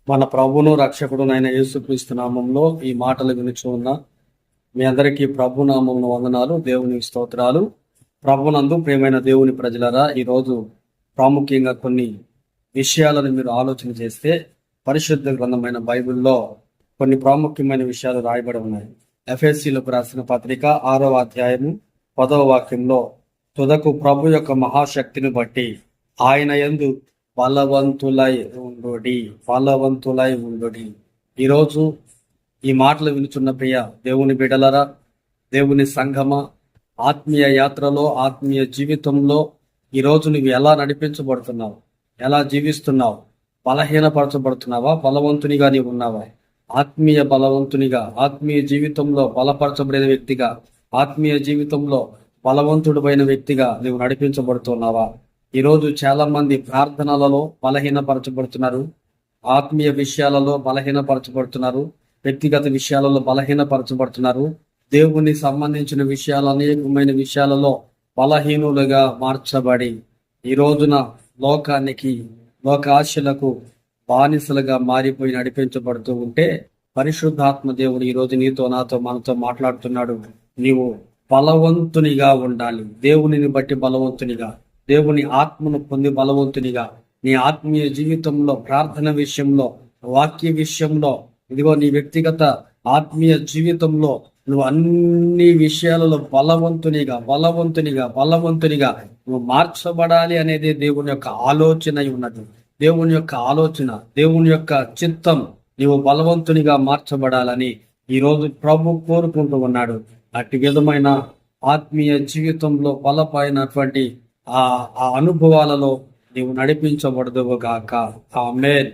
మన ప్రభువును రక్షకుడునైన యేసుక్రీస్తు నామంలో ఈ మాటలు వినుచు ఉన్న మీ అందరికీ ప్రభు నామమున వందనాలు, దేవుని స్తోత్రాలు. ప్రభునందు ప్రియమైన దేవుని ప్రజలరా, ఈరోజు ప్రాముఖ్యంగా కొన్ని విషయాలను మీరు ఆలోచన చేస్తే పరిశుద్ధ గ్రంథమైన బైబిల్లో కొన్ని ప్రాముఖ్యమైన విషయాలు రాయబడి ఉన్నాయి. ఎఫెసీలకు రాసిన పత్రిక 6వ అధ్యాయము 10వ వాక్యంలో, తుదకు ప్రభు యొక్క మహాశక్తిని బట్టి ఆయన యందు బలవంతులై ఉండుడి. ఈరోజు ఈ మాటలు వినుచున్న ప్రియ దేవుని బిడ్డలరా, దేవుని సంఘమ, ఆత్మీయ యాత్రలో, ఆత్మీయ జీవితంలో ఈరోజు నువ్వు ఎలా నడిపించబడుతున్నావు, ఎలా జీవిస్తున్నావు? బలహీనపరచబడుతున్నావా? బలవంతునిగా నీవు ఉన్నావా? ఆత్మీయ బలవంతునిగా, ఆత్మీయ జీవితంలో బలపరచబడిన వ్యక్తిగా, ఆత్మీయ జీవితంలో బలవంతుడైన వ్యక్తిగా నువ్వు నడిపించబడుతున్నావా? ఈరోజు చాలా మంది ప్రార్థనలలో బలహీనపరచబడుతున్నారు, ఆత్మీయ విషయాలలో బలహీనపరచబడుతున్నారు, వ్యక్తిగత విషయాలలో బలహీనపరచబడుతున్నారు. దేవుని సంబంధించిన విషయాలు, అనేకమైన విషయాలలో బలహీనులుగా మార్చబడి ఈ రోజున లోకానికి, లోకాశలకు బానిసలుగా మారిపోయి నడిపించబడుతూ ఉంటే, పరిశుద్ధాత్మ దేవుడు ఈరోజు నీతో, నాతో, మనతో మాట్లాడుతున్నాడు. నీవు బలవంతునిగా ఉండాలి. దేవునిని బట్టి బలవంతునిగా, దేవుని ఆత్మను పొంది బలవంతునిగా, నీ ఆత్మీయ జీవితంలో, ప్రార్థన విషయంలో, వాక్య విషయంలో, ఇదిగో నీ వ్యక్తిగత ఆత్మీయ జీవితంలో నువ్వు అన్ని విషయాలలో బలవంతునిగా నువ్వు మార్చబడాలి అనేది దేవుని యొక్క ఆలోచన ఉన్నది. దేవుని యొక్క ఆలోచన, దేవుని యొక్క చిత్తం, నీవు బలవంతునిగా మార్చబడాలని ఈరోజు ప్రభు కోరుకుంటూ ఉన్నాడు. అట్టి విధమైన ఆత్మీయ జీవితంలో బలపైనటువంటి ఆ అనుభవాలలో నీవు నడిపించబడదువుగాక. ఆమేన్.